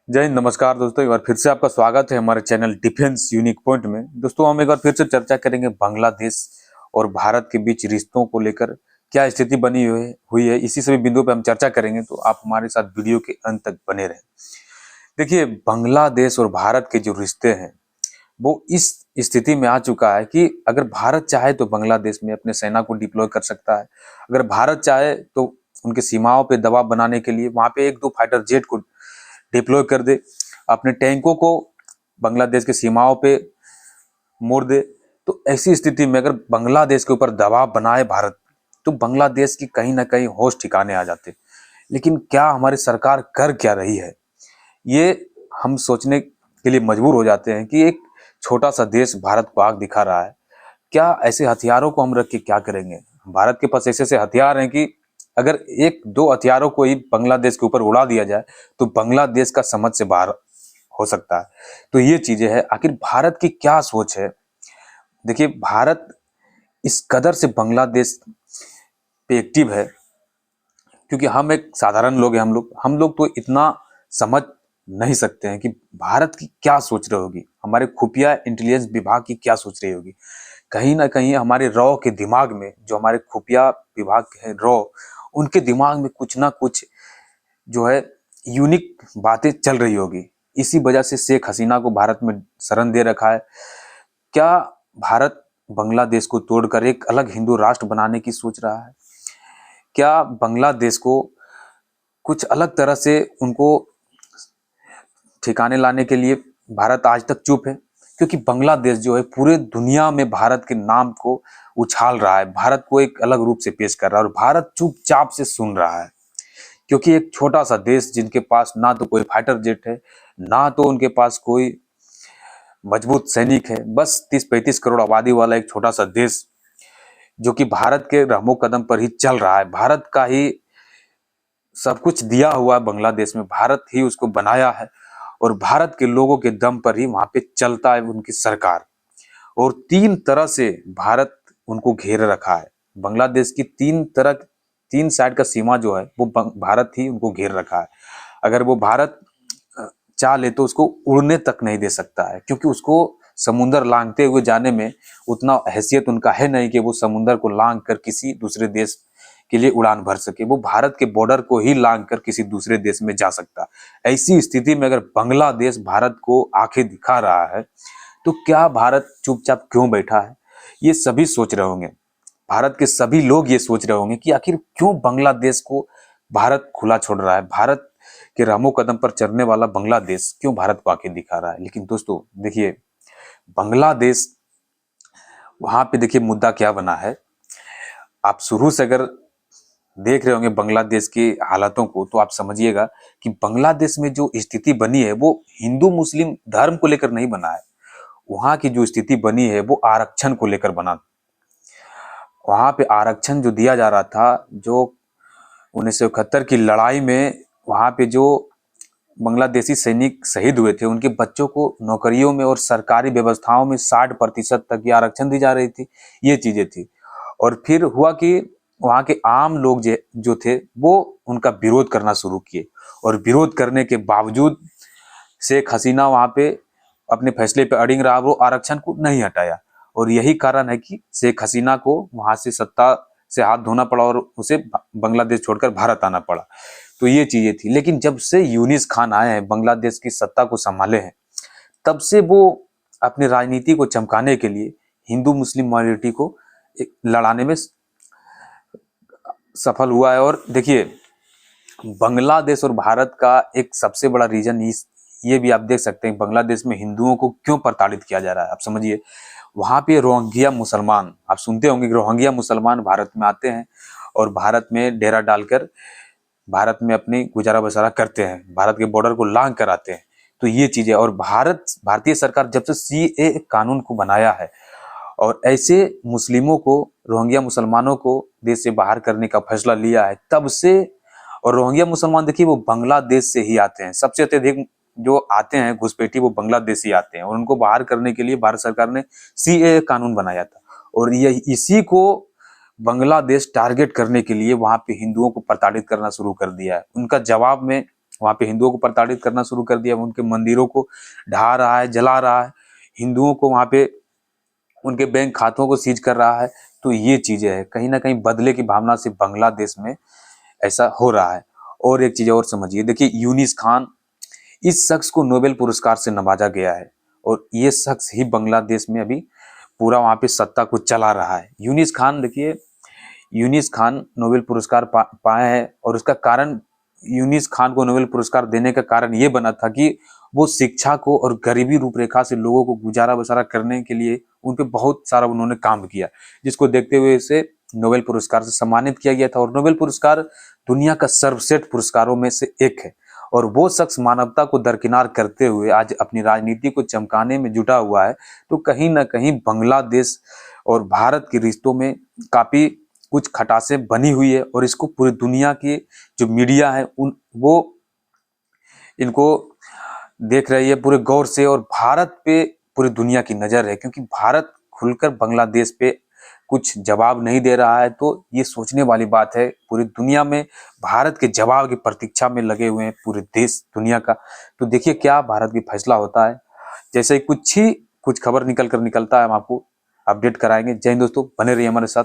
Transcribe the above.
जय हिंद, नमस्कार दोस्तों। एक बार फिर से आपका स्वागत है हमारे चैनल डिफेंस यूनिक पॉइंट में। दोस्तों, हम एक बार फिर से चर्चा करेंगे बांग्लादेश और भारत के बीच रिश्तों को लेकर क्या स्थिति बनी हुई है। इसी सभी बिंदुओं पे हम चर्चा करेंगे, तो आप हमारे साथ वीडियो के अंत तक बने रहें। देखिए, बांग्लादेश और भारत के जो रिश्ते हैं वो इस स्थिति में आ चुका है कि अगर भारत चाहे तो बांग्लादेश में अपने सेना को डिप्लॉय कर सकता है। अगर भारत चाहे तो उनके सीमाओं पे दबाव बनाने के लिए वहां पे एक दो फाइटर जेट को डिप्लॉय कर दे, अपने टैंकों को बांग्लादेश की सीमाओं पे मोड़ दे। तो ऐसी स्थिति में अगर बांग्लादेश के ऊपर दबाव बनाए भारत, तो बांग्लादेश की कहीं ना कहीं होश ठिकाने आ जाते। लेकिन क्या हमारी सरकार कर क्या रही है, ये हम सोचने के लिए मजबूर हो जाते हैं कि एक छोटा सा देश भारत को आग दिखा रहा है। क्या ऐसे हथियारों को हम रख के क्या करेंगे? भारत के पास ऐसे ऐसे हथियार हैं कि अगर एक दो हथियारों को ही बांग्लादेश के ऊपर उड़ा दिया जाए तो बांग्लादेश का समझ से बाहर हो सकता है। तो ये चीजें हैं, आखिर भारत की क्या सोच है? देखिए, भारत इस कदर से बांग्लादेश पे एक्टिव है क्योंकि हम एक साधारण लोग हैं। हम लोग तो इतना समझ नहीं सकते हैं कि भारत की क्या सोच रही होगी, हमारे खुफिया इंटेलिजेंस विभाग की क्या सोच रही होगी। कहीं ना कहीं हमारे रॉ के दिमाग में, जो हमारे खुफिया विभाग है रॉ, उनके दिमाग में कुछ ना कुछ जो है यूनिक बातें चल रही होगी। इसी वजह से शेख हसीना को भारत में शरण दे रखा है। क्या भारत बांग्लादेश को तोड़कर एक अलग हिंदू राष्ट्र बनाने की सोच रहा है? क्या बांग्लादेश को कुछ अलग तरह से उनको ठिकाने लाने के लिए भारत आज तक चुप है? क्योंकि बांग्लादेश जो है पूरे दुनिया में भारत के नाम को उछाल रहा है, भारत को एक अलग रूप से पेश कर रहा है और भारत चुपचाप से सुन रहा है। क्योंकि एक छोटा सा देश जिनके पास ना तो कोई फाइटर जेट है, ना तो उनके पास कोई मजबूत सैनिक है, बस 30-35 करोड़ आबादी वाला एक छोटा सा देश जो कि भारत के रहमो कदम पर ही चल रहा है। भारत का ही सब कुछ दिया हुआ है बांग्लादेश में, भारत ही उसको बनाया है और भारत के लोगों के दम पर ही वहां पे चलता है उनकी सरकार। और तीन तरह से भारत उनको घेर रखा है। बांग्लादेश की तीन साइड का सीमा जो है वो भारत ही उनको घेर रखा है। अगर वो भारत चाह ले तो उसको उड़ने तक नहीं दे सकता है, क्योंकि उसको समुंदर लांघते हुए जाने में उतना हैसियत उनका है नहीं कि वो समुंदर को लांघ कर किसी दूसरे देश के लिए उड़ान भर सके। वो भारत के बॉर्डर को ही लांघ कर किसी दूसरे देश में जा सकता। ऐसी स्थिति में अगर बांग्लादेश भारत को आंखें दिखा रहा है तो क्या भारत चुपचाप क्यों बैठा है? ये सभी सोच रहे होंगे, भारत के सभी लोग ये सोच रहे होंगे कि आखिर क्यों बांग्लादेश को भारत खुला छोड़ रहा है, भारत के रामो कदम पर चलने वाला बांग्लादेश क्यों भारत को आंखें दिखा रहा है। लेकिन दोस्तों देखिए, बांग्लादेश वहां पे देखिए मुद्दा क्या बना है। आप शुरू से अगर देख रहे होंगे बांग्लादेश की हालातों को, तो आप समझिएगा कि बांग्लादेश में जो स्थिति बनी है वो हिंदू मुस्लिम धर्म को लेकर नहीं बना है। वहां की जो स्थिति बनी है वो आरक्षण को लेकर बना। वहां पे आरक्षण जो दिया जा रहा था, जो 1971 की लड़ाई में वहां पे जो बांग्लादेशी सैनिक शहीद हुए थे, उनके बच्चों को नौकरियों में और सरकारी व्यवस्थाओं में 60% तक की आरक्षण दी जा रही थी। ये चीजें थी। और फिर हुआ कि वहां के आम लोग जो थे वो उनका विरोध करना शुरू किए, और विरोध करने के बावजूद शेख हसीना वहां पे अपने फैसले पे अड़िग रहा, वो आरक्षण को नहीं हटाया। और यही कारण है कि शेख हसीना को वहां से सत्ता से हाथ धोना पड़ा और उसे बांग्लादेश छोड़कर भारत आना पड़ा। तो ये चीजें थी। लेकिन जब से यूनिस खान आए हैं, बांग्लादेश की सत्ता को संभाले हैं, तब से वो अपनी राजनीति को चमकाने के लिए हिंदू मुस्लिम माइनॉरिटी को लड़ाने में सफल हुआ है। और देखिए, बांग्लादेश और भारत का एक सबसे बड़ा रीजन ये भी आप देख सकते हैं, बांग्लादेश में हिंदुओं को क्यों प्रताड़ित किया जा रहा है। आप समझिए, वहां पे रोहिंग्या मुसलमान, आप सुनते होंगे कि रोहिंग्या मुसलमान भारत में आते हैं और भारत में डेरा डालकर भारत में अपनी गुजारा बसारा करते हैं, भारत के बॉर्डर को लांघ कर आते हैं। तो ये चीजें, और भारतीय सरकार जब से सीए कानून को बनाया है और ऐसे मुस्लिमों को, रोहिंग्या मुसलमानों को देश से बाहर करने का फैसला लिया है, तब से। और रोहिंग्या मुसलमान देखिए वो बांग्लादेश से ही आते हैं, सबसे अत्यधिक जो आते हैं घुसपैठी वो बांग्लादेशी आते हैं, और उनको बाहर करने के लिए भारत सरकार ने सीए कानून बनाया था। और ये इसी को बांग्लादेश टारगेट करने के लिए वहां पे हिंदुओं को प्रताड़ित करना शुरू कर दिया है। उनका जवाब में वहां पे हिंदुओं को प्रताड़ित करना शुरू कर दिया, उनके मंदिरों को ढा रहा है, जला रहा है, हिंदुओं को वहां पे उनके बैंक खातों को सीज कर रहा है। तो ये चीजें है, कहीं ना कहीं बदले की भावना से बांग्लादेश में ऐसा हो रहा है। और एक चीज और समझिए, देखिए यूनिस खान, इस शख्स को नोबेल पुरस्कार से नवाजा गया है और ये शख्स ही बांग्लादेश में अभी पूरा वहां पे सत्ता को चला रहा है। यूनिस खान, देखिए यूनिस खान नोबेल पुरस्कार पाए हैं और उसका कारण, यूनिस खान को नोबेल पुरस्कार देने का कारण ये बना था कि वो शिक्षा को और गरीबी रूपरेखा से लोगों को गुजारा बसारा करने के लिए उन पे बहुत सारा उन्होंने काम किया, जिसको देखते हुए इसे नोबेल पुरस्कार से सम्मानित किया गया था। और नोबेल पुरस्कार दुनिया का सर्वश्रेष्ठ पुरस्कारों में से एक है और वो शख्स मानवता को दरकिनार करते हुए आज अपनी राजनीति को चमकाने में जुटा हुआ है। तो कहीं ना कहीं बांग्लादेश और भारत के रिश्तों में काफी कुछ खटासें बनी हुई है और इसको पूरी दुनिया की जो मीडिया है वो इनको देख रही है पूरे गौर से। और भारत पे पूरी दुनिया की नजर है, क्योंकि भारत खुलकर बांग्लादेश पे कुछ जवाब नहीं दे रहा है। तो ये सोचने वाली बात है, पूरी दुनिया में भारत के जवाब की प्रतीक्षा में लगे हुए हैं पूरे देश दुनिया का। तो देखिए क्या भारत की फैसला होता है। जैसे कुछ खबर निकलता है हम आपको अपडेट कराएंगे। जय हिंद दोस्तों, बने रहिए हमारे साथ।